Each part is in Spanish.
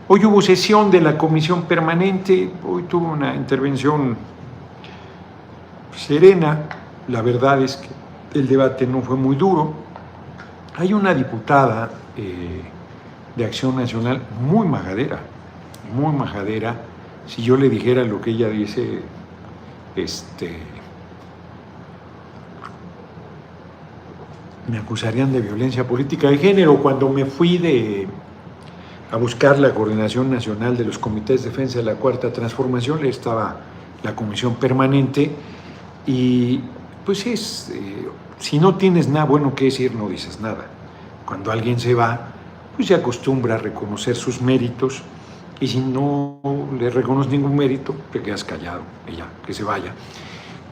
Hoy hubo sesión de la comisión permanente, hoy tuvo una intervención serena, la verdad es que el debate no fue muy duro. Hay una diputada de Acción Nacional muy majadera, si yo le dijera lo que ella dice, me acusarían de violencia política de género. Cuando me fui a buscar la coordinación nacional de los comités de defensa de la Cuarta Transformación, estaba la comisión permanente y pues si no tienes nada bueno que decir, no dices nada. Cuando alguien se va, pues se acostumbra a reconocer sus méritos y si no le reconoces ningún mérito, te quedas callado y ya, que se vaya.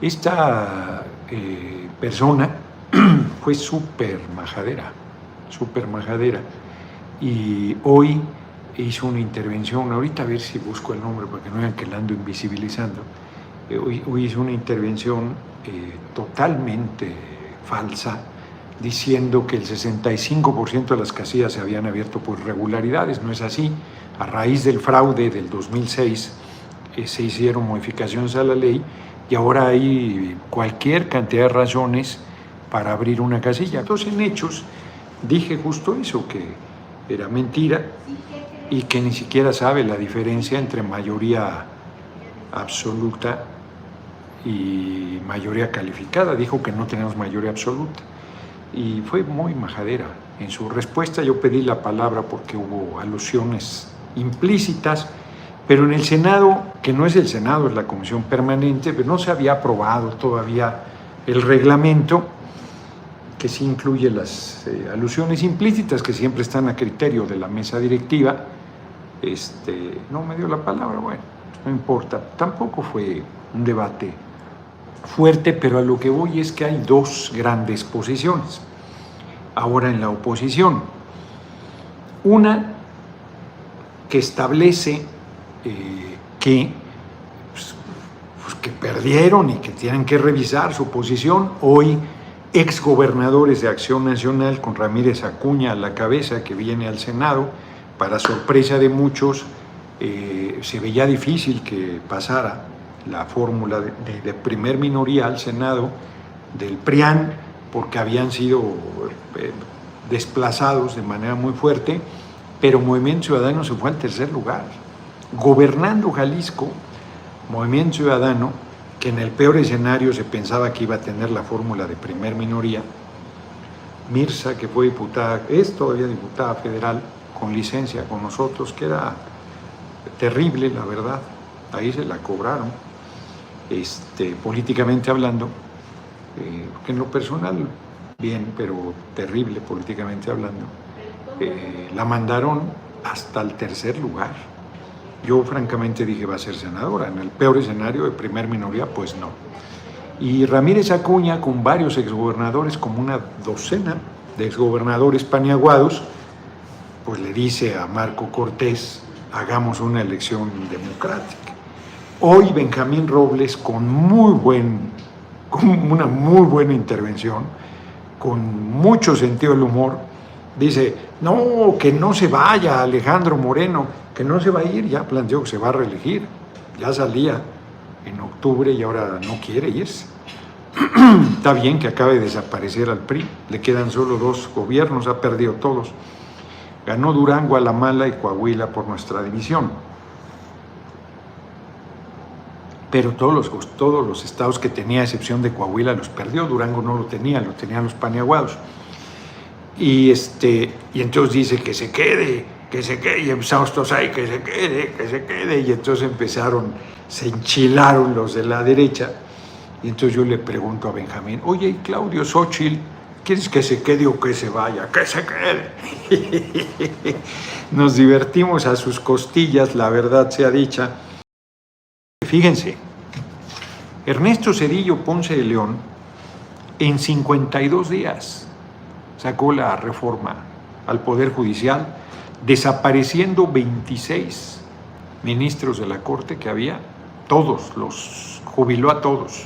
Esta persona fue súper majadera y hoy hizo una intervención, ahorita a ver si busco el nombre para que no vean que la ando invisibilizando, hoy hizo una intervención totalmente falsa, diciendo que el 65% de las casillas se habían abierto por irregularidades. No es así. A raíz del fraude del 2006 se hicieron modificaciones a la ley y ahora hay cualquier cantidad de razones para abrir una casilla. Entonces, en hechos, dije justo eso, que era mentira y que ni siquiera sabe la diferencia entre mayoría absoluta y mayoría calificada. Dijo que no tenemos mayoría absoluta y fue muy majadera. En su respuesta yo pedí la palabra porque hubo alusiones implícitas, pero en el Senado, que no es el Senado, es la Comisión Permanente, pero no se había aprobado todavía el reglamento, que sí incluye las alusiones implícitas que siempre están a criterio de la mesa directiva. No me dio la palabra, bueno, no importa, tampoco fue un debate fuerte, pero a lo que voy es que hay dos grandes posiciones ahora en la oposición. Una que establece que perdieron y que tienen que revisar su posición. Hoy, exgobernadores de Acción Nacional, con Ramírez Acuña a la cabeza, que viene al Senado, para sorpresa de muchos, se veía difícil que pasara la fórmula de primer minoría al Senado del PRIAN, porque habían sido desplazados de manera muy fuerte, pero Movimiento Ciudadano se fue al tercer lugar. Gobernando Jalisco, Movimiento Ciudadano, que en el peor escenario se pensaba que iba a tener la fórmula de primer minoría, Mirza, que fue diputada, es todavía diputada federal, con licencia con nosotros, que era terrible, la verdad, ahí se la cobraron, políticamente hablando, que en lo personal, bien, pero terrible políticamente hablando, la mandaron hasta el tercer lugar. Yo francamente dije va a ser senadora, en el peor escenario de primer minoría, pues no. Y Ramírez Acuña, con varios exgobernadores, como una docena de exgobernadores paniaguados, pues le dice a Marco Cortés, hagamos una elección democrática. Hoy Benjamín Robles, con una muy buena intervención, con mucho sentido del humor, dice, no, que no se vaya Alejandro Moreno, que no se va a ir, ya planteó que se va a reelegir, ya salía en octubre y ahora no quiere irse. Está bien que acabe de desaparecer al PRI, le quedan solo 2 gobiernos, ha perdido todos. Ganó Durango a la mala y Coahuila por nuestra división. Pero todos los estados que tenía, a excepción de Coahuila, los perdió. Durango no lo tenían los paniaguados. Y entonces dice que se quede, y empezamos todos ahí, que se quede, y entonces se enchilaron los de la derecha, y entonces yo le pregunto a Benjamín, oye, ¿y Claudio Xóchitl, quieres que se quede o que se vaya? ¡Que se quede! Nos divertimos a sus costillas, la verdad sea dicha. Fíjense, Ernesto Zedillo Ponce de León, en 52 días, sacó la reforma al Poder Judicial, desapareciendo 26 ministros de la Corte que había, todos, los jubiló a todos.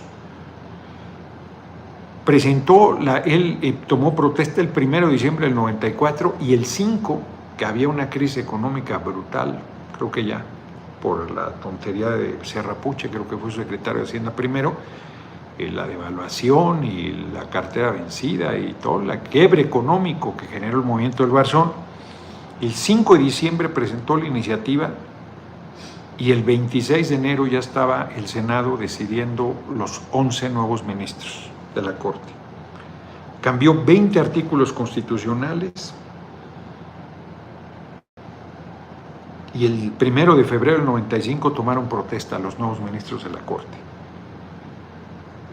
Él tomó protesta el 1 de diciembre del 94 y el 5, que había una crisis económica brutal creo que ya, por la tontería de Serra Puche, creo que fue su secretario de Hacienda primero, la devaluación y la cartera vencida y todo el quiebre económico que generó el movimiento del Barzón. El 5 de diciembre presentó la iniciativa y el 26 de enero ya estaba el Senado decidiendo los 11 nuevos ministros de la Corte. Cambió 20 artículos constitucionales y el 1 de febrero del 95 tomaron protesta a los nuevos ministros de la Corte.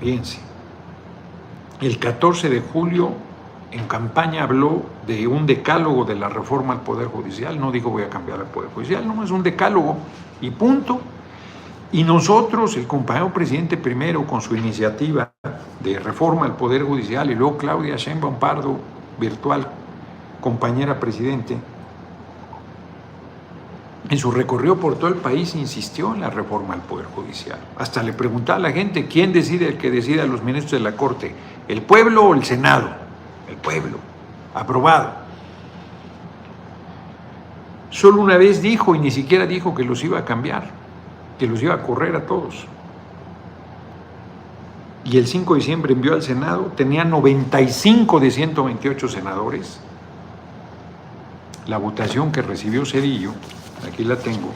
Fíjense, el 14 de julio en campaña habló de un decálogo de la reforma al Poder Judicial. No digo voy a cambiar el Poder Judicial, no, es un decálogo y punto. Y nosotros, el compañero presidente primero con su iniciativa de reforma al Poder Judicial y luego Claudia Sheinbaum Pardo, virtual compañera presidente, en su recorrido por todo el país insistió en la reforma al Poder Judicial. Hasta le preguntaba a la gente, ¿quién decide el que decida a los ministros de la Corte? ¿El pueblo o el Senado? El pueblo. Aprobado. Solo una vez dijo, y ni siquiera dijo que los iba a cambiar, que los iba a correr a todos. Y el 5 de diciembre envió al Senado, tenía 95 de 128 senadores. La votación que recibió Zedillo, aquí la tengo,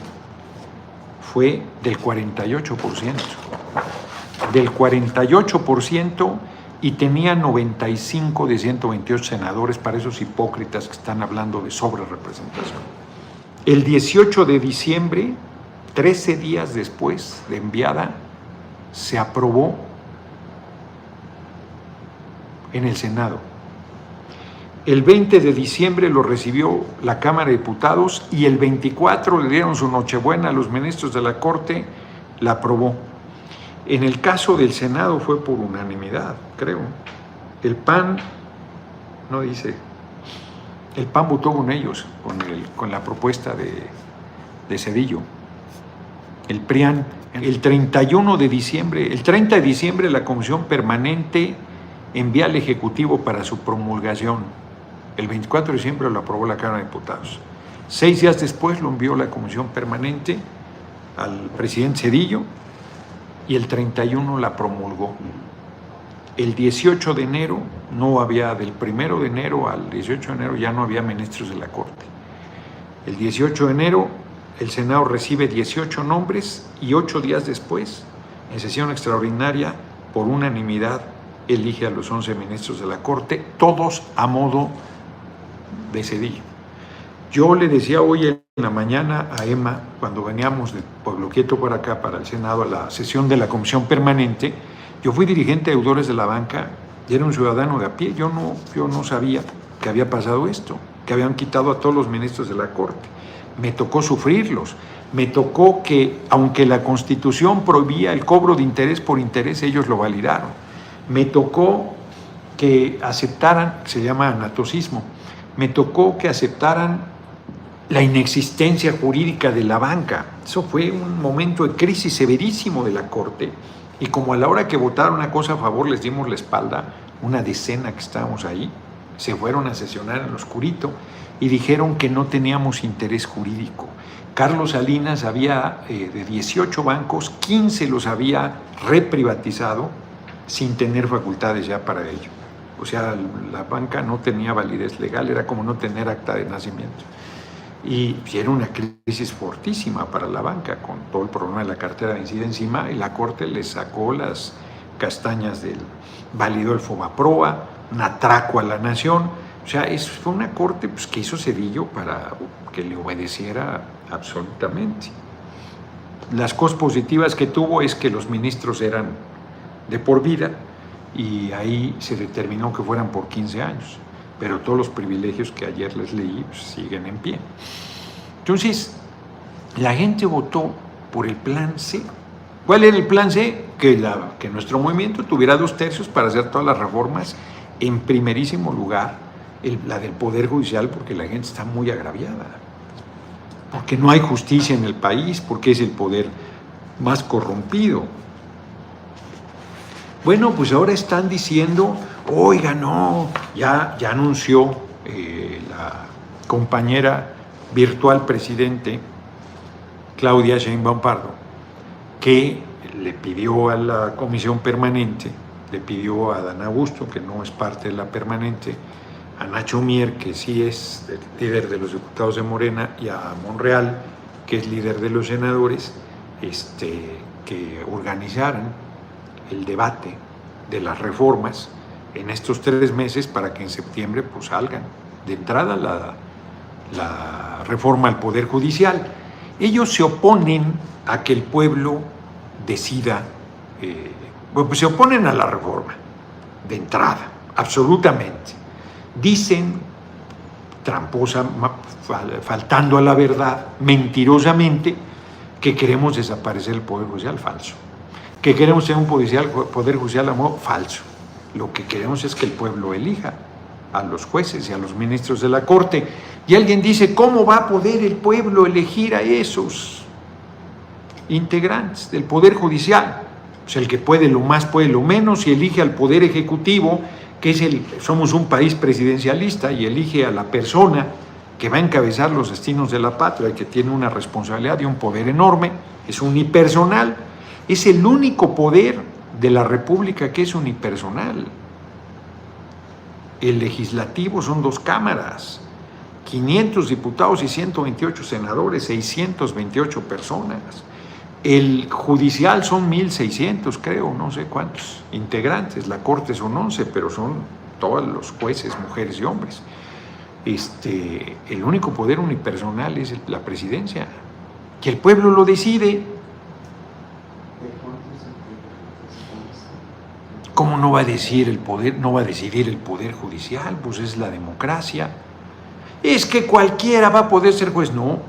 fue del 48%. Del 48% y tenía 95 de 128 senadores para esos hipócritas que están hablando de sobrerepresentación. El 18 de diciembre, 13 días después de enviada, se aprobó en el Senado. El 20 de diciembre lo recibió la Cámara de Diputados y el 24 le dieron su nochebuena a los ministros de la Corte, la aprobó. En el caso del Senado fue por unanimidad, creo. El PAN, no dice, el PAN votó con ellos, con la propuesta de Zedillo. El PRIAN, el 31 de diciembre, el 30 de diciembre la Comisión Permanente envía al Ejecutivo para su promulgación. El 24 de diciembre lo aprobó la Cámara de Diputados. 6 días después lo envió la Comisión Permanente al presidente Zedillo y el 31 la promulgó. El 18 de enero no había, del 1 de enero al 18 de enero ya no había ministros de la Corte. El 18 de enero el Senado recibe 18 nombres y 8 días después, en sesión extraordinaria, por unanimidad, elige a los 11 ministros de la Corte, todos a modo de Zedillo. Yo le decía hoy en la mañana a Emma, cuando veníamos de Pueblo Quieto por acá para el Senado, a la sesión de la Comisión Permanente, yo fui dirigente de deudores de la banca y era un ciudadano de a pie. Yo no sabía que había pasado esto, que habían quitado a todos los ministros de la Corte. Me tocó sufrirlos. Me tocó que, aunque la Constitución prohibía el cobro de interés por interés, ellos lo validaron. Me tocó que aceptaran, se llama anatocismo, me tocó que aceptaran la inexistencia jurídica de la banca. Eso fue un momento de crisis severísimo de la Corte y como a la hora que votaron una cosa a favor les dimos la espalda, una decena que estábamos ahí, se fueron a sesionar en lo oscurito y dijeron que no teníamos interés jurídico. Carlos Salinas había de 18 bancos, 15 los había reprivatizado sin tener facultades ya para ello. O sea, la banca no tenía validez legal, era como no tener acta de nacimiento. Y era una crisis fortísima para la banca, con todo el problema de la cartera vencida encima, y la Corte le sacó las castañas del validó el Fobaproa, un atraco a la nación. O sea, fue una Corte pues, que hizo Zedillo para que le obedeciera absolutamente. Las cosas positivas que tuvo es que los ministros eran de por vida, y ahí se determinó que fueran por 15 años, pero todos los privilegios que ayer les leí pues, siguen en pie. Entonces, la gente votó por el plan C. ¿Cuál era el plan C? Que nuestro movimiento tuviera 2/3 para hacer todas las reformas. En primerísimo lugar, la del Poder Judicial, porque la gente está muy agraviada, porque no hay justicia en el país, porque es el poder más corrompido. Bueno, pues ahora están diciendo, oiga, no, ya anunció la compañera virtual presidente Claudia Sheinbaum Pardo, que le pidió a la comisión permanente, le pidió a Adán Augusto, que no es parte de la permanente, a Nacho Mier, que sí es el líder de los diputados de Morena, y a Monreal, que es líder de los senadores, que organizaran el debate de las reformas en estos 3 meses para que en septiembre pues salgan. De entrada la reforma al Poder Judicial. Ellos se oponen a que el pueblo decida, pues se oponen a la reforma, de entrada, absolutamente. Dicen, tramposa, faltando a la verdad, mentirosamente, que queremos desaparecer el Poder Judicial, falso. Que queremos tener un Poder Judicial a modo, falso. Lo que queremos es que el pueblo elija a los jueces y a los ministros de la Corte. Y alguien dice, ¿cómo va a poder el pueblo elegir a esos integrantes del Poder Judicial? Pues el que puede lo más, puede lo menos, y elige al Poder Ejecutivo, que es somos un país presidencialista, y elige a la persona que va a encabezar los destinos de la patria, y que tiene una responsabilidad y un poder enorme, es unipersonal, es el único poder de la República que es unipersonal. El legislativo son 2 cámaras, 500 diputados y 128 senadores, 628 personas. El judicial son 1,600, creo, no sé cuántos integrantes. La Corte son 11, pero son todos los jueces, mujeres y hombres. El único poder unipersonal es la presidencia, que el pueblo lo decide. ¿Cómo no va a decidir el Poder Judicial? Pues es la democracia. Es que cualquiera va a poder ser juez. No,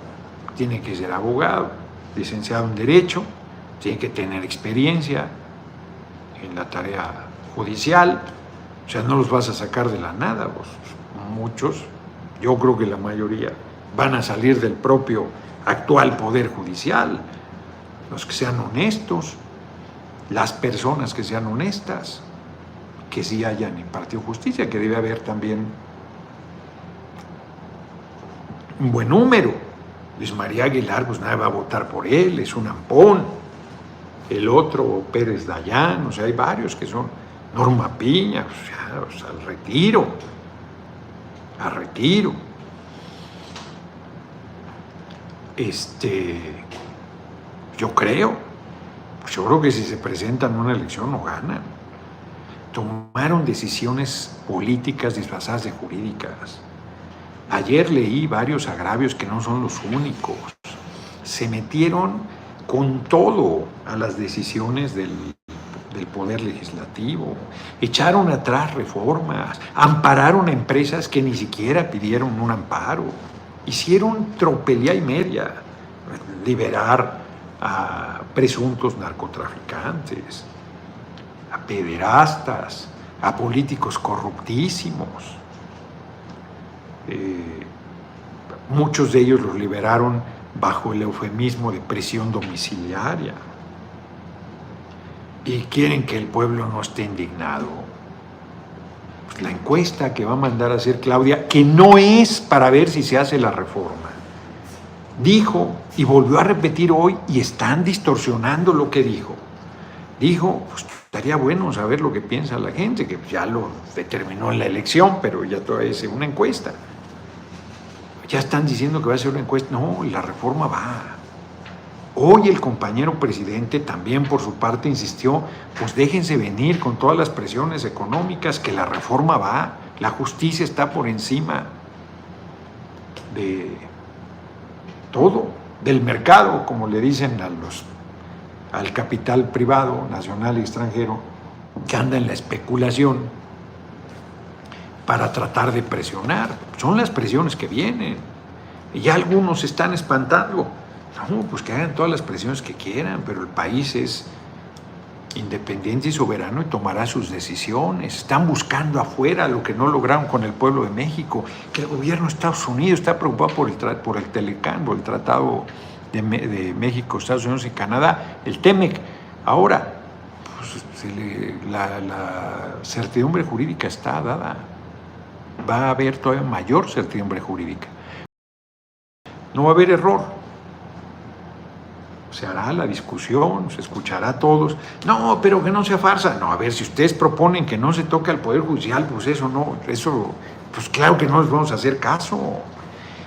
tiene que ser abogado, licenciado en Derecho, tiene que tener experiencia en la tarea judicial. O sea, no los vas a sacar de la nada. Pues muchos, yo creo que la mayoría, van a salir del propio actual Poder Judicial. Los que sean honestos, las personas que sean honestas, que sí hayan impartido justicia, que debe haber también un buen número. Luis María Aguilar, pues nadie va a votar por él, es un ampón. El otro, Pérez Dayán, o sea, hay varios que son. Norma Piña, o sea, al retiro. Yo creo que si se presentan a una elección no ganan. Tomaron decisiones políticas disfrazadas de jurídicas. Ayer leí varios agravios que no son los únicos. Se metieron con todo a las decisiones del Poder Legislativo. Echaron atrás reformas, ampararon a empresas que ni siquiera pidieron un amparo. Hicieron tropelía y media. Liberar a presuntos narcotraficantes, a pederastas, a políticos corruptísimos. Muchos de ellos los liberaron bajo el eufemismo de prisión domiciliaria. Y quieren que el pueblo no esté indignado. Pues la encuesta que va a mandar a hacer Claudia, que no es para ver si se hace la reforma, dijo y volvió a repetir hoy, y están distorsionando lo que dijo. Dijo, pues estaría bueno saber lo que piensa la gente, que ya lo determinó en la elección, pero ya todavía es una encuesta. Ya están diciendo que va a ser una encuesta. No, la reforma va. Hoy el compañero presidente también por su parte insistió, pues déjense venir con todas las presiones económicas, que la reforma va, la justicia está por encima de todo, del mercado, como le dicen al capital privado, nacional y extranjero, que anda en la especulación para tratar de presionar. Son las presiones que vienen. Y ya algunos se están espantando. No, pues que hagan todas las presiones que quieran, pero el país es independiente y soberano y tomará sus decisiones. Están buscando afuera lo que no lograron con el pueblo de México, que el gobierno de Estados Unidos está preocupado por el Telecán, por el Tratado de México, Estados Unidos y Canadá, el TEMEC. Ahora, pues, la certidumbre jurídica está dada. Va a haber todavía mayor certidumbre jurídica. No va a haber error. Se hará la discusión, se escuchará a todos. No, pero que no sea farsa. No, a ver, si ustedes proponen que no se toque al Poder Judicial, pues pues claro que no les vamos a hacer caso.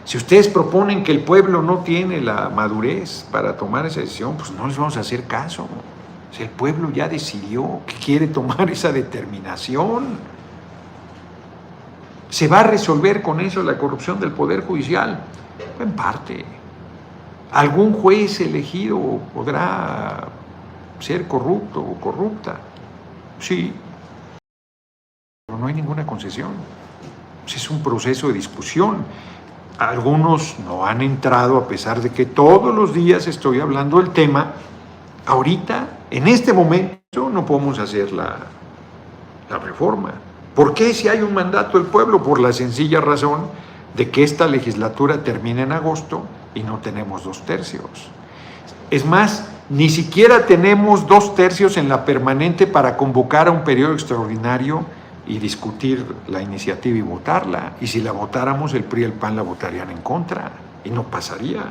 Si ustedes proponen que el pueblo no tiene la madurez para tomar esa decisión, pues no les vamos a hacer caso. Si el pueblo ya decidió que quiere tomar esa determinación, ¿se va a resolver con eso la corrupción del Poder Judicial? En parte. ¿Algún juez elegido podrá ser corrupto o corrupta? Sí, pero no hay ninguna concesión. Es un proceso de discusión. Algunos no han entrado, a pesar de que todos los días estoy hablando del tema. Ahorita, en este momento, no podemos hacer la reforma. ¿Por qué si hay un mandato del pueblo? Por la sencilla razón de que esta legislatura termina en agosto y no tenemos 2/3. Es más, ni siquiera tenemos 2/3 en la permanente para convocar a un periodo extraordinario y discutir la iniciativa y votarla. Y si la votáramos, el PRI y el PAN la votarían en contra y no pasaría.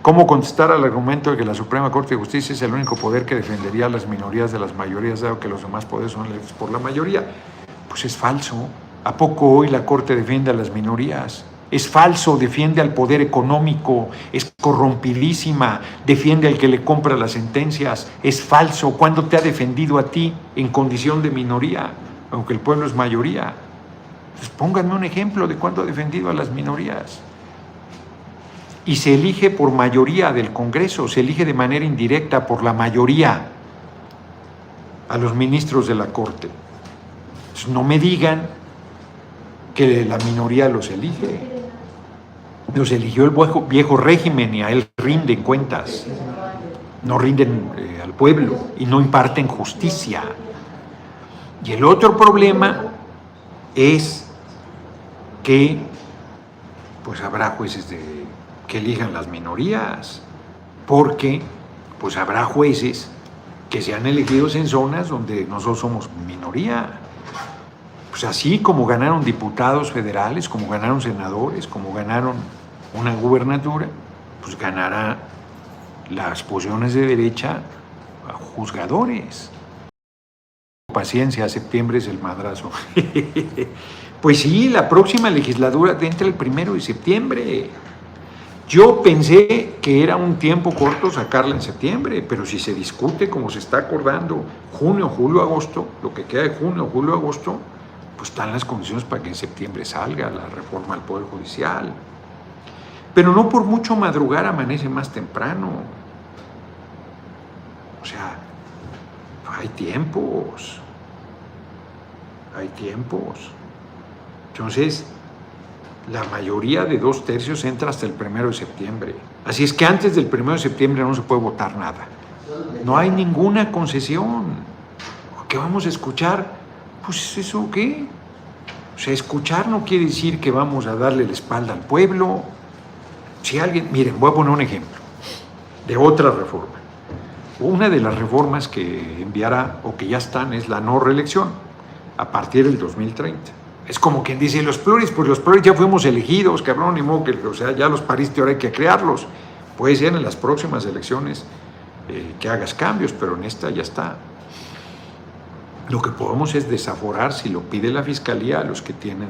¿Cómo contestar al argumento de que la Suprema Corte de Justicia es el único poder que defendería a las minorías de las mayorías, dado que los demás poderes son electos por la mayoría? Pues es falso. ¿A poco hoy la Corte defiende a las minorías? Es falso, defiende al poder económico, es corrompidísima, defiende al que le compra las sentencias. Es falso. ¿Cuándo te ha defendido a ti en condición de minoría, aunque el pueblo es mayoría? Pues pónganme un ejemplo de cuándo ha defendido a las minorías. Y se elige por mayoría del Congreso, se elige de manera indirecta por la mayoría a los ministros de la Corte. Entonces, no me digan que la minoría los elige. Los eligió el viejo régimen y a él rinden cuentas. No rinden al pueblo y no imparten justicia. Y el otro problema es que pues habrá jueces que elijan las minorías, porque pues habrá jueces que sean elegidos en zonas donde nosotros somos minoría. Pues así como ganaron diputados federales, como ganaron senadores, como ganaron una gubernatura, pues ganará las posiciones de derecha a juzgadores. Paciencia, septiembre es el madrazo. Pues sí, la próxima legislatura entra el 1 de septiembre. Yo pensé que era un tiempo corto sacarla en septiembre, pero si se discute como se está acordando, junio, julio, agosto, lo que queda de junio, julio, agosto, pues están las condiciones para que en septiembre salga la reforma al Poder Judicial. Pero no por mucho madrugar amanece más temprano. O sea, hay tiempos. Hay tiempos. Entonces, la mayoría de 2/3 entra hasta el 1 de septiembre. Así es que antes del 1 de septiembre no se puede votar nada. No hay ninguna concesión. ¿Qué vamos a escuchar? Pues eso, ¿qué? O sea, escuchar no quiere decir que vamos a darle la espalda al pueblo. Si alguien, miren, voy a poner un ejemplo de otra reforma. Una de las reformas que enviará o que ya están es la no reelección a partir del 2030. Es como quien dice, los pluris, pues los pluris ya fuimos elegidos, cabrón, ni modo que, o sea, ya los pariste, ahora hay que crearlos. Puede ser en las próximas elecciones que hagas cambios, pero en esta ya está. Lo que podemos es desaforar, si lo pide la Fiscalía, a los que tienen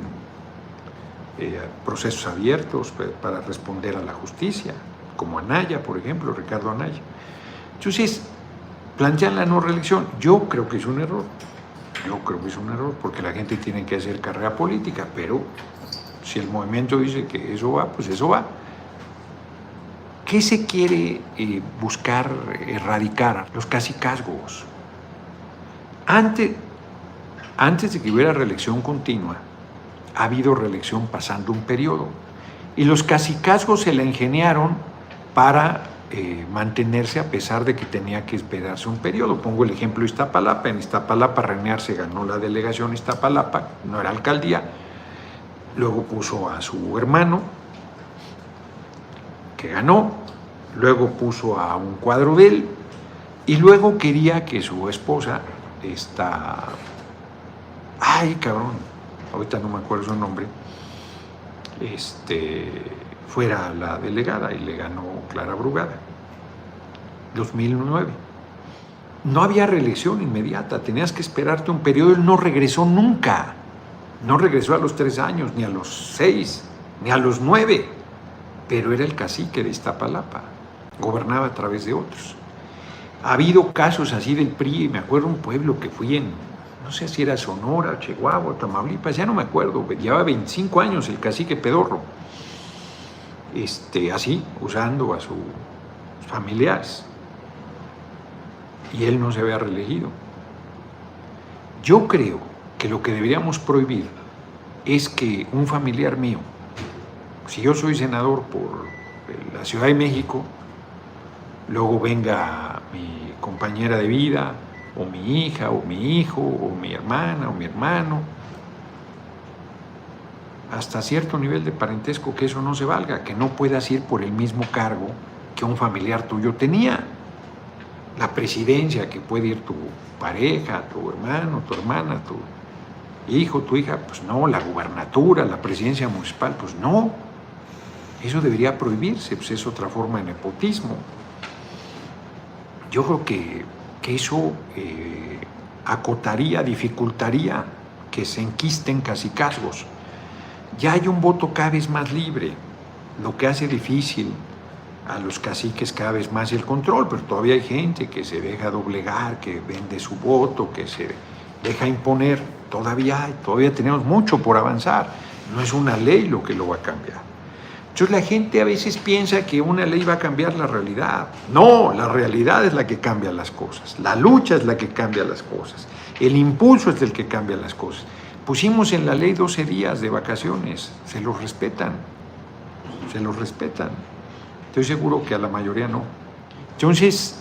procesos abiertos para responder a la justicia, como Anaya, por ejemplo, Ricardo Anaya. Entonces, plantean la no reelección. Yo creo que es un error. Yo creo que es un error, porque la gente tiene que hacer carrera política, pero si el movimiento dice que eso va, pues eso va. ¿Qué se quiere buscar erradicar? Los cacicazgos. Antes de que hubiera reelección continua, ha habido reelección pasando un periodo. Y los cacicazgos se la ingeniaron para mantenerse a pesar de que tenía que esperarse un periodo. Pongo el ejemplo de Iztapalapa. En Iztapalapa René Arce ganó la delegación Iztapalapa, no era alcaldía. Luego puso a su hermano, que ganó. Luego puso a un cuadro de él. Y luego quería que su esposa, ay, cabrón, ahorita no me acuerdo su nombre, fuera la delegada, y le ganó Clara Brugada. 2009. No había reelección inmediata, tenías que esperarte un periodo. Él no regresó nunca, no regresó a los 3 años, ni a los 6, ni a los 9, pero era el cacique de Iztapalapa, gobernaba a través de otros. Ha habido casos así del PRI, me acuerdo un pueblo que fui en, no sé si era Sonora, Chihuahua, Tamaulipas, ya no me acuerdo, llevaba 25 años el cacique pedorro, así, usando a sus familiares, y él no se había reelegido. Yo creo que lo que deberíamos prohibir es que un familiar mío, si yo soy senador por la Ciudad de México, luego venga mi compañera de vida, o mi hija, o mi hijo, o mi hermana, o mi hermano, hasta cierto nivel de parentesco, que eso no se valga, que no puedas ir por el mismo cargo que un familiar tuyo tenía. La presidencia, que puede ir tu pareja, tu hermano, tu hermana, tu hijo, tu hija, pues no. La gubernatura, la presidencia municipal, pues no. Eso debería prohibirse, pues es otra forma de nepotismo. Yo creo que eso acotaría, dificultaría que se enquisten cacicazgos. Ya hay un voto cada vez más libre, lo que hace difícil a los caciques cada vez más el control, pero todavía hay gente que se deja doblegar, que vende su voto, que se deja imponer. Todavía tenemos mucho por avanzar. No es una ley lo que lo va a cambiar. Entonces la gente a veces piensa que una ley va a cambiar la realidad. No, la realidad es la que cambia las cosas. La lucha es la que cambia las cosas. El impulso es el que cambia las cosas. Pusimos en la ley 12 días de vacaciones. Se los respetan. Se los respetan. Estoy seguro que a la mayoría no. Entonces,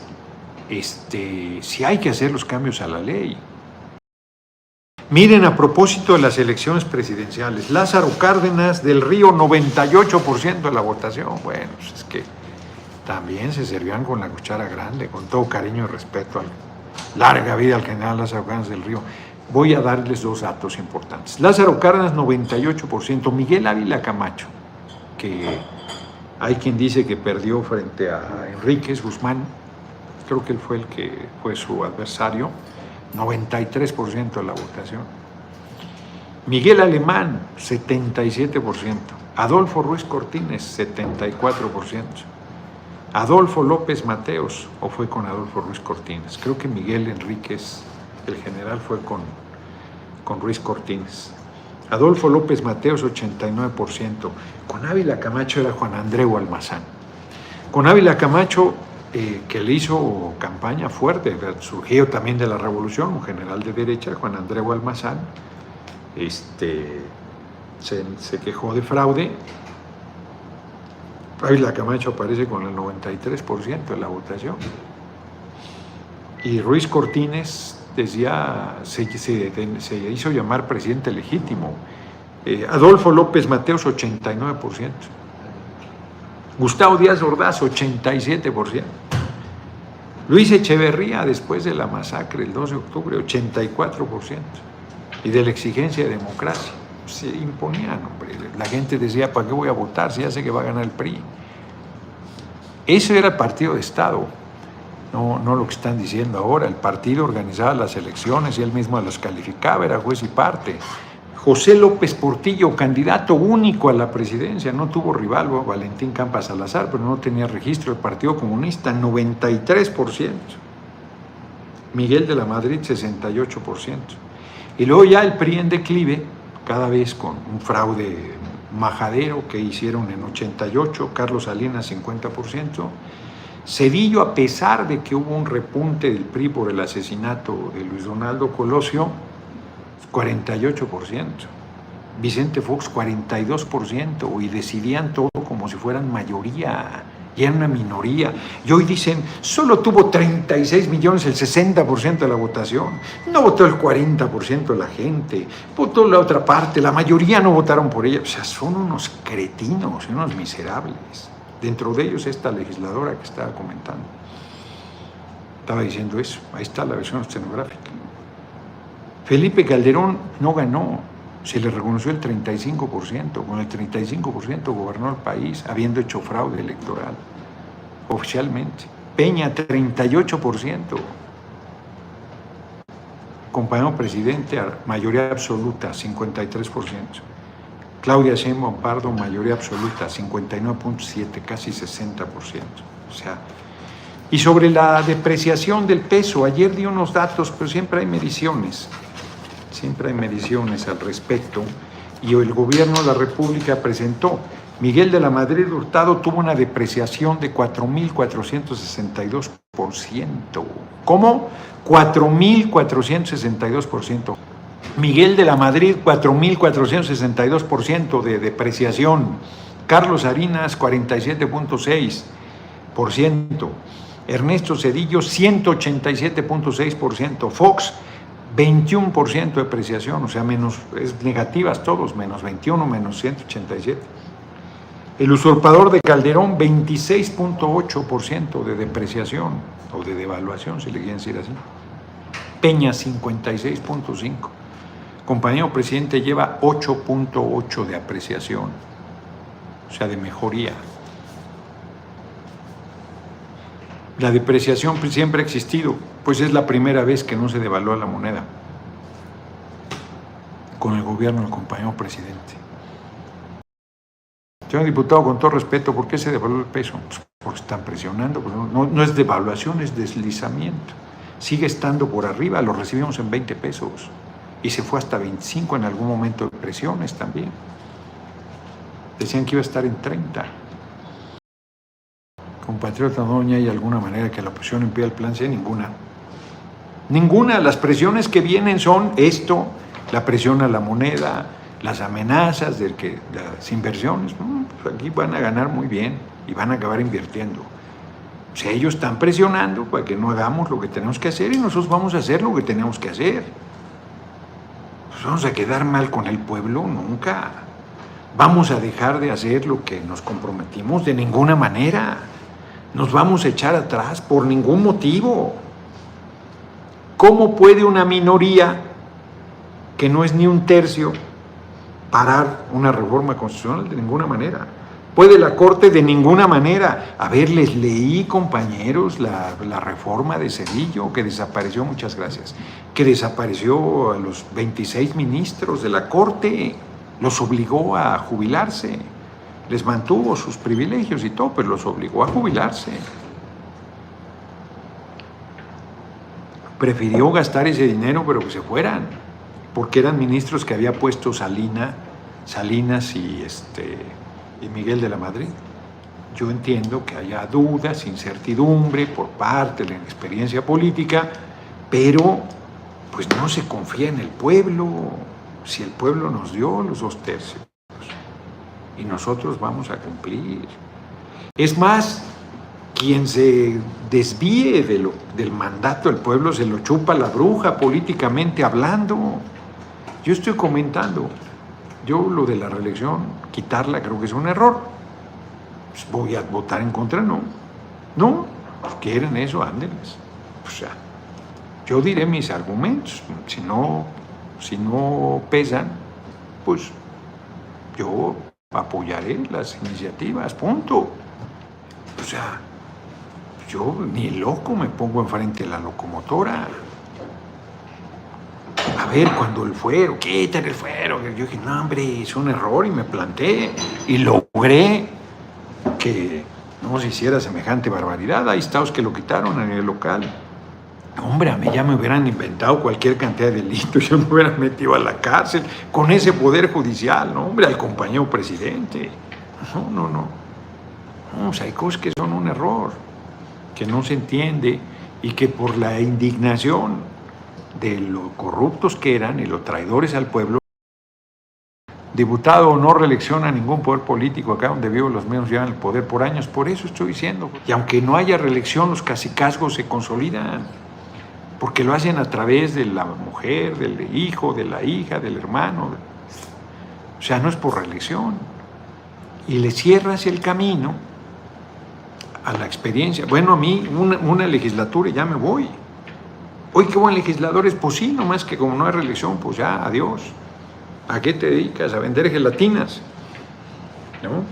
sí hay que hacer los cambios a la ley. Miren, a propósito de las elecciones presidenciales, Lázaro Cárdenas del Río, 98% de la votación. Bueno, pues es que también se servían con la cuchara grande, con todo cariño y respeto. Larga vida al general Lázaro Cárdenas del Río. Voy a darles 2 datos importantes. Lázaro Cárdenas, 98%. Miguel Ávila Camacho, que hay quien dice que perdió frente a Enríquez Guzmán, creo que él fue el que fue su adversario, 93% de la votación. Miguel Alemán, 77%. Adolfo Ruiz Cortines, 74%. Adolfo López Mateos, o fue con Adolfo Ruiz Cortines. Creo que Miguel Enríquez, el general, fue con Ruiz Cortines. Adolfo López Mateos, 89%. Con Ávila Camacho era Juan Andreu Almazán. Con Ávila Camacho, que le hizo campaña fuerte, surgió también de la revolución, un general de derecha, Juan Andreu Almazán, se quejó de fraude. Ávila Camacho aparece con el 93% de la votación. Y Ruiz Cortines decía, se hizo llamar presidente legítimo. Adolfo López Mateos, 89%. Gustavo Díaz Ordaz, 87%. Luis Echeverría, después de la masacre del 12 de octubre, 84%. Y de la exigencia de democracia, se imponían, hombre. La gente decía, ¿para qué voy a votar si ya sé que va a ganar el PRI? Ese era el partido de Estado, no lo que están diciendo ahora. El partido organizaba las elecciones y él mismo las calificaba, era juez y parte. José López Portillo, candidato único a la presidencia, no tuvo rival, Valentín Campas Salazar, pero no tenía registro del Partido Comunista, 93%. Miguel de la Madrid, 68%. Y luego ya el PRI en declive, cada vez con un fraude majadero que hicieron en 88, Carlos Salinas, 50%. Zedillo, a pesar de que hubo un repunte del PRI por el asesinato de Luis Donaldo Colosio, 48%. Vicente Fox, 42%, y decidían todo como si fueran mayoría, y era una minoría. Y hoy dicen, solo tuvo 36 millones, el 60% de la votación. No votó el 40% de la gente, votó la otra parte, la mayoría no votaron por ella. O sea, son unos cretinos, unos miserables. Dentro de ellos esta legisladora que estaba comentando. Estaba diciendo eso, ahí está la versión estenográfica. Felipe Calderón no ganó, se le reconoció el 35%, con el 35% gobernó el país, habiendo hecho fraude electoral, oficialmente. Peña 38%. Compañero presidente, mayoría absoluta 53%. Claudia Sheinbaum Pardo, mayoría absoluta 59.7%, casi 60%. O sea, y sobre la depreciación del peso, ayer di unos datos, pero siempre hay mediciones al respecto, y el gobierno de la República presentó. Miguel de la Madrid Hurtado tuvo una depreciación de 4.462%. ¿Cómo? 4.462%. Miguel de la Madrid, 4.462% de depreciación. Carlos Salinas, 47.6%. Ernesto Zedillo, 187.6%. Fox, 21% de depreciación, o sea, menos, es negativas todos, menos 21, menos 187. El usurpador de Calderón, 26.8% de depreciación, o de devaluación, si le quieren decir así. Peña, 56.5%. Compañero presidente lleva 8.8 de apreciación, o sea, de mejoría. La depreciación siempre ha existido, pues es la primera vez que no se devalúa la moneda con el gobierno del compañero presidente. Señor diputado, con todo respeto, ¿por qué se devaluó el peso? Pues porque están presionando, pues no es devaluación, es deslizamiento. Sigue estando por arriba, lo recibimos en 20 pesos y se fue hasta 25 en algún momento de presiones también. Decían que iba a estar en 30. Compatriota, no hay alguna manera que la oposición impida el plan C, ninguna. Ninguna. Las presiones que vienen son esto, la presión a la moneda, las amenazas de que las inversiones, pues aquí van a ganar muy bien y van a acabar invirtiendo. O sea, ellos están presionando para que no hagamos lo que tenemos que hacer y nosotros vamos a hacer lo que tenemos que hacer. Pues vamos a quedar mal con el pueblo, nunca. Vamos a dejar de hacer lo que nos comprometimos de ninguna manera. Nos vamos a echar atrás por ningún motivo. ¿Cómo puede una minoría, que no es ni un tercio, parar una reforma constitucional? De ninguna manera. ¿Puede la Corte? De ninguna manera. A ver, les leí, compañeros, la reforma de Zedillo, que desapareció, muchas gracias, que desapareció a los 26 ministros de la Corte, los obligó a jubilarse. Les mantuvo sus privilegios y todo, pero los obligó a jubilarse. Prefirió gastar ese dinero, pero que se fueran, porque eran ministros que había puesto Salinas y Miguel de la Madrid. Yo entiendo que haya dudas, incertidumbre por parte de la experiencia política, pero pues no se confía en el pueblo. Si el pueblo nos dio los 2 tercios. Y nosotros vamos a cumplir. Es más, quien se desvíe del mandato del pueblo se lo chupa la bruja políticamente hablando. Yo estoy comentando, yo lo de la reelección, quitarla creo que es un error. Pues voy a votar en contra, no. No, pues quieren eso, ándenles. O sea, yo diré mis argumentos. Si no pesan, pues yo apoyaré las iniciativas, punto. O sea, yo ni loco me pongo enfrente de la locomotora. A ver, cuando el fuero, quítale el fuero, yo dije, no, hombre, es un error, y me planté y logré que no se hiciera semejante barbaridad. Hay estados que lo quitaron a nivel local. Hombre, a mí ya me hubieran inventado cualquier cantidad de delitos, yo me hubiera metido a la cárcel con ese poder judicial, ¿no? Hombre, al compañero presidente. No, o sea, hay cosas que son un error, que no se entiende y que por la indignación de lo corruptos que eran y los traidores al pueblo, diputado no reelección a ningún poder político acá donde vivo, los menos llevan el poder por años, por eso estoy diciendo. Y aunque no haya reelección, los cacicazgos se consolidan, porque lo hacen a través de la mujer, del hijo, de la hija, del hermano. O sea, no es por reelección. Y le cierras el camino a la experiencia. Bueno, a mí una legislatura y ya me voy. Hoy qué buen legislador es, pues sí, nomás que como no hay reelección, pues ya, adiós. ¿A qué te dedicas? A vender gelatinas, ¿no?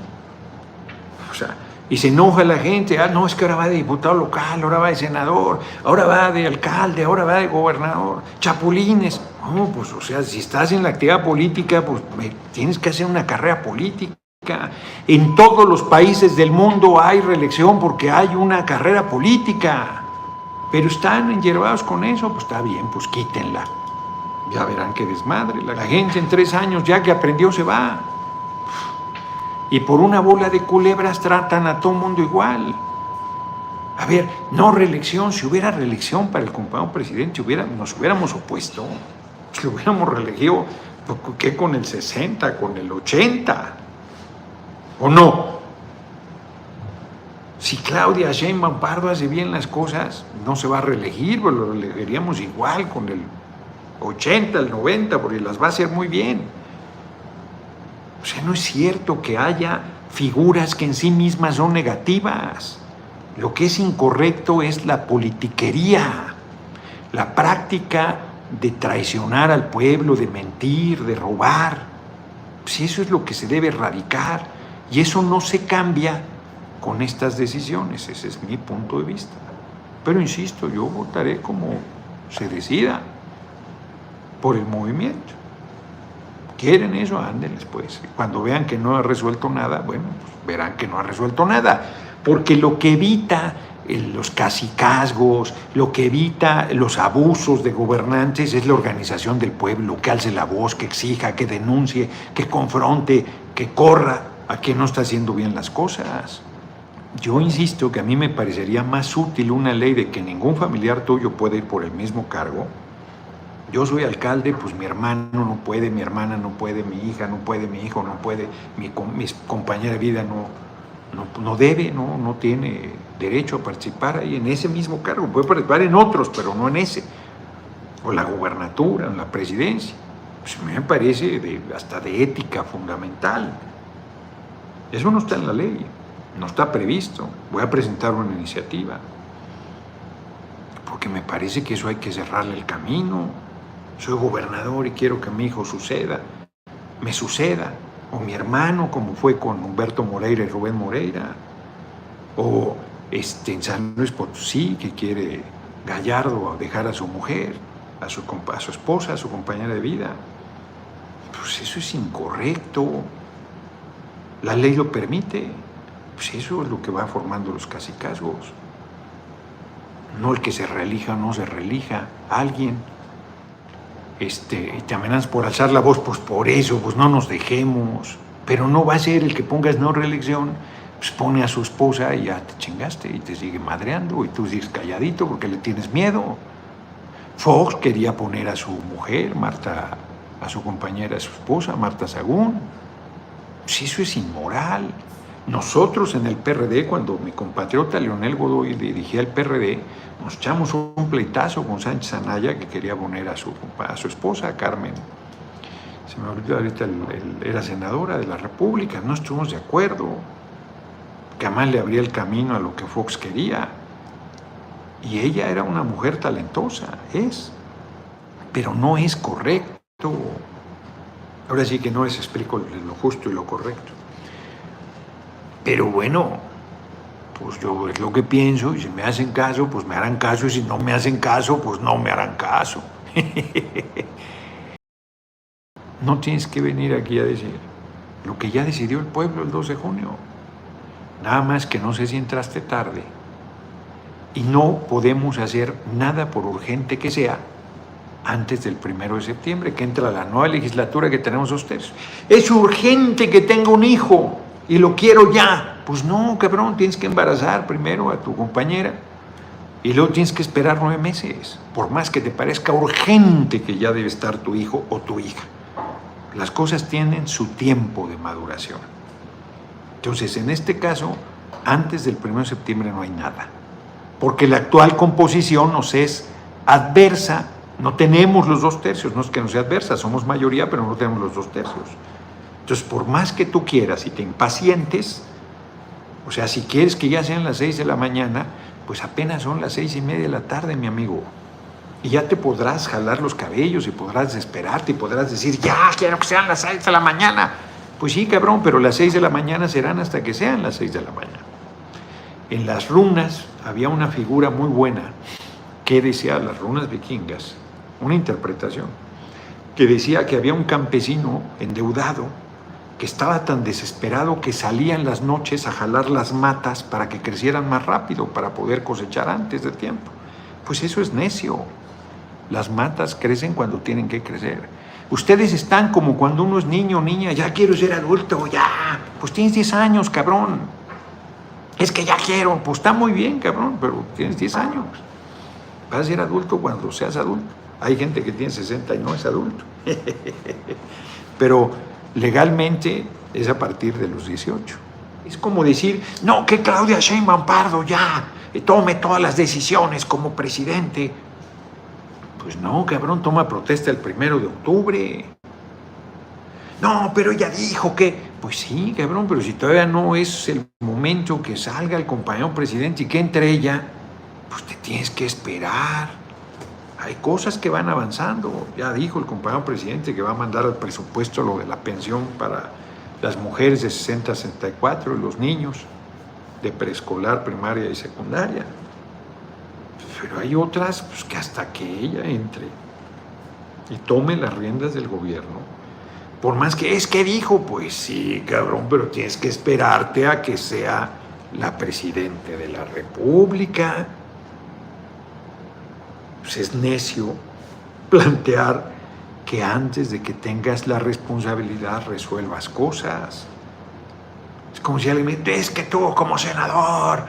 O sea, Y se enoja la gente, no, es que ahora va de diputado local, ahora va de senador, ahora va de alcalde, ahora va de gobernador, chapulines. No, pues, o sea, si estás en la actividad política, pues tienes que hacer una carrera política. En todos los países del mundo hay reelección porque hay una carrera política. Pero están enyervados con eso, pues está bien, pues quítenla. Ya verán qué desmadre. La gente en 3 años ya que aprendió se va. Y por una bola de culebras tratan a todo mundo igual. A ver, no reelección, si hubiera reelección para el compañero presidente, nos hubiéramos opuesto. Si lo hubiéramos reelegido, ¿qué con el 60, con el 80? ¿O no? Si Claudia Sheinbaum Pardo hace bien las cosas, no se va a reelegir, pues lo reelegiríamos igual con el 80, el 90, porque las va a hacer muy bien. O sea, no es cierto que haya figuras que en sí mismas son negativas. Lo que es incorrecto es la politiquería, la práctica de traicionar al pueblo, de mentir, de robar. Pues eso es lo que se debe erradicar y eso no se cambia con estas decisiones. Ese es mi punto de vista. Pero insisto, yo votaré como se decida por el movimiento. ¿Quieren eso? Ándenles pues. Cuando vean que no ha resuelto nada, bueno, pues verán que no ha resuelto nada. Porque lo que evita los cacicazgos, lo que evita los abusos de gobernantes es la organización del pueblo, que alce la voz, que exija, que denuncie, que confronte, que corra a quien no está haciendo bien las cosas. Yo insisto que a mí me parecería más útil una ley de que ningún familiar tuyo puede ir por el mismo cargo. Yo soy alcalde, pues mi hermano no puede, mi hermana no puede, mi hija no puede, mi hijo no puede, mi compañera de vida no debe, no tiene derecho a participar ahí en ese mismo cargo. Puede participar en otros, pero no en ese. O la gubernatura, o la presidencia. Pues a mí me parece hasta de ética fundamental. Eso no está en la ley, no está previsto. Voy a presentar una iniciativa. Porque me parece que eso hay que cerrarle el camino. Soy gobernador y quiero que mi hijo me suceda. O mi hermano, como fue con Humberto Moreira y Rubén Moreira, o en San Luis Potosí, que quiere Gallardo dejar a su mujer, a su esposa, a su compañera de vida. Pues eso es incorrecto. La ley lo permite. Pues eso es lo que va formando los cacicazgos. No el que se reelija o no se reelija a alguien. Y te amenazas por alzar la voz, pues por eso, pues no nos dejemos. Pero no va a ser el que pongas no reelección, pues pone a su esposa y ya te chingaste y te sigue madreando y tú sigues calladito porque le tienes miedo. Fox quería poner a su mujer, Marta, a su compañera, a su esposa, Marta Sagún. Pues eso es inmoral. Nosotros en el PRD, cuando mi compatriota Leonel Godoy dirigía el PRD, nos echamos un pleitazo con Sánchez Anaya, que quería poner a su esposa, Carmen. Se me olvidó ahorita, era senadora de la República. No estuvimos de acuerdo. Que además le abría el camino a lo que Fox quería. Y ella era una mujer talentosa, pero no es correcto. Ahora sí que no les explico lo justo y lo correcto. Pero bueno, pues yo es lo que pienso, y si me hacen caso, pues me harán caso, y si no me hacen caso, pues no me harán caso. No tienes que venir aquí a decir lo que ya decidió el pueblo el 2 de junio. Nada más que no sé si entraste tarde. Y no podemos hacer nada, por urgente que sea, antes del 1 de septiembre, que entra la nueva legislatura que tenemos 2 tercios. Es urgente que tenga un hijo y lo quiero ya. Pues no, cabrón, tienes que embarazar primero a tu compañera y luego tienes que esperar 9 meses, por más que te parezca urgente que ya debe estar tu hijo o tu hija. Las cosas tienen su tiempo de maduración. Entonces, en este caso, antes del 1 de septiembre no hay nada, porque la actual composición nos es adversa. No tenemos los 2 tercios, no es que no sea adversa, somos mayoría, pero no tenemos los 2 tercios. Entonces, por más que tú quieras y te impacientes, o sea, si quieres que ya sean las 6 de la mañana, pues apenas son las 6:30 de la tarde, mi amigo. Y ya te podrás jalar los cabellos y podrás desesperarte y podrás decir, ya quiero que sean las 6 de la mañana. Pues sí, cabrón, pero las 6 de la mañana serán hasta que sean las 6 de la mañana. En las runas había una figura muy buena que decía, las runas vikingas, una interpretación, que decía que había un campesino endeudado que estaba tan desesperado que salía en las noches a jalar las matas para que crecieran más rápido, para poder cosechar antes de tiempo. Pues eso es necio. Las matas crecen cuando tienen que crecer. Ustedes están como cuando uno es niño o niña, ya quiero ser adulto, ya. Pues tienes 10 años, cabrón. Es que ya quiero. Pues está muy bien, cabrón, pero tienes 10 años. Vas a ser adulto cuando seas adulto. Hay gente que tiene 60 y no es adulto. Pero legalmente es a partir de los 18. Es como decir, no, que Claudia Sheinbaum Pardo ya tome todas las decisiones como presidente. Pues no, cabrón, toma protesta el 1 de octubre. No, pero ella dijo que... Pues sí, cabrón, pero si todavía no es el momento que salga el compañero presidente y que entre ella, pues te tienes que esperar. Hay cosas que van avanzando. Ya dijo el compañero presidente que va a mandar al presupuesto lo de la pensión para las mujeres de 60 a 64 y los niños de preescolar, primaria y secundaria. Pero hay otras pues, que hasta que ella entre y tome las riendas del gobierno, por más que es que dijo, pues sí, cabrón, pero tienes que esperarte a que sea la presidente de la República. Pues es necio plantear que antes de que tengas la responsabilidad resuelvas cosas. Es como si alguien me dice, es que tú como senador.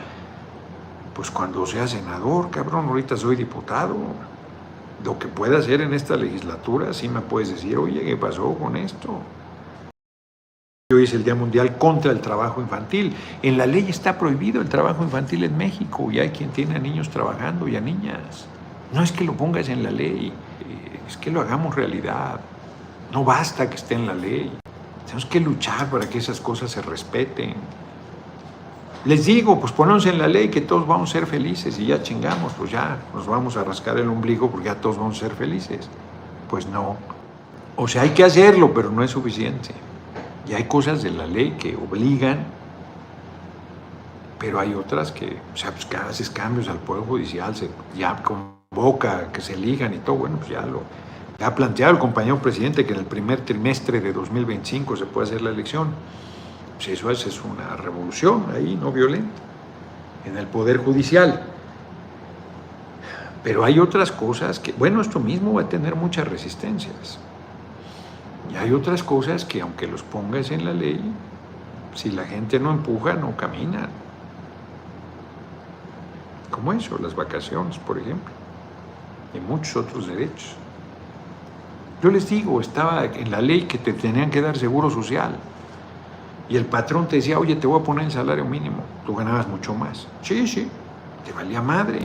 Pues cuando sea senador, cabrón, ahorita soy diputado. Lo que pueda hacer en esta legislatura, sí me puedes decir, oye, ¿qué pasó con esto? Hoy es el Día Mundial contra el Trabajo Infantil. En la ley está prohibido el trabajo infantil en México y hay quien tiene a niños trabajando y a niñas. No es que lo pongas en la ley, es que lo hagamos realidad. No basta que esté en la ley. Tenemos que luchar para que esas cosas se respeten. Les digo, pues ponemos en la ley que todos vamos a ser felices y ya chingamos, pues ya nos vamos a rascar el ombligo porque ya todos vamos a ser felices. Pues no. O sea, hay que hacerlo, pero no es suficiente. Y hay cosas de la ley que obligan, pero hay otras que, o sea, pues que haces cambios al Poder Judicial, ya convoca que se elijan y todo, bueno, pues ya lo ha planteado el compañero presidente que en el primer trimestre de 2025 se puede hacer la elección. Pues eso es una revolución ahí, no violenta, en el Poder Judicial. Pero hay otras cosas que, bueno, esto mismo va a tener muchas resistencias. Y hay otras cosas que, aunque los pongas en la ley, si la gente no empuja, no caminan. Como eso, las vacaciones, por ejemplo, y muchos otros derechos. Yo les digo, estaba en la ley que te tenían que dar seguro social. Y el patrón te decía, oye, te voy a poner el salario mínimo. Tú ganabas mucho más. Sí, sí, te valía madre.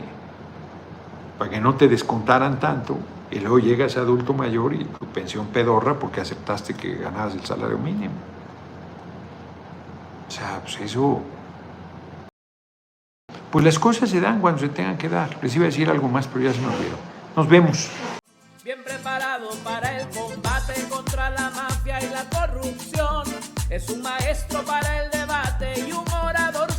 Para que no te descontaran tanto. Y luego llegas adulto mayor y tu pensión pedorra porque aceptaste que ganabas el salario mínimo. O sea, pues eso... Pues las cosas se dan cuando se tengan que dar. Les iba a decir algo más, pero ya se me olvidó. Nos vemos. Bien preparado para el combate contra la mafia y la corrupción. Es un maestro para el debate y un orador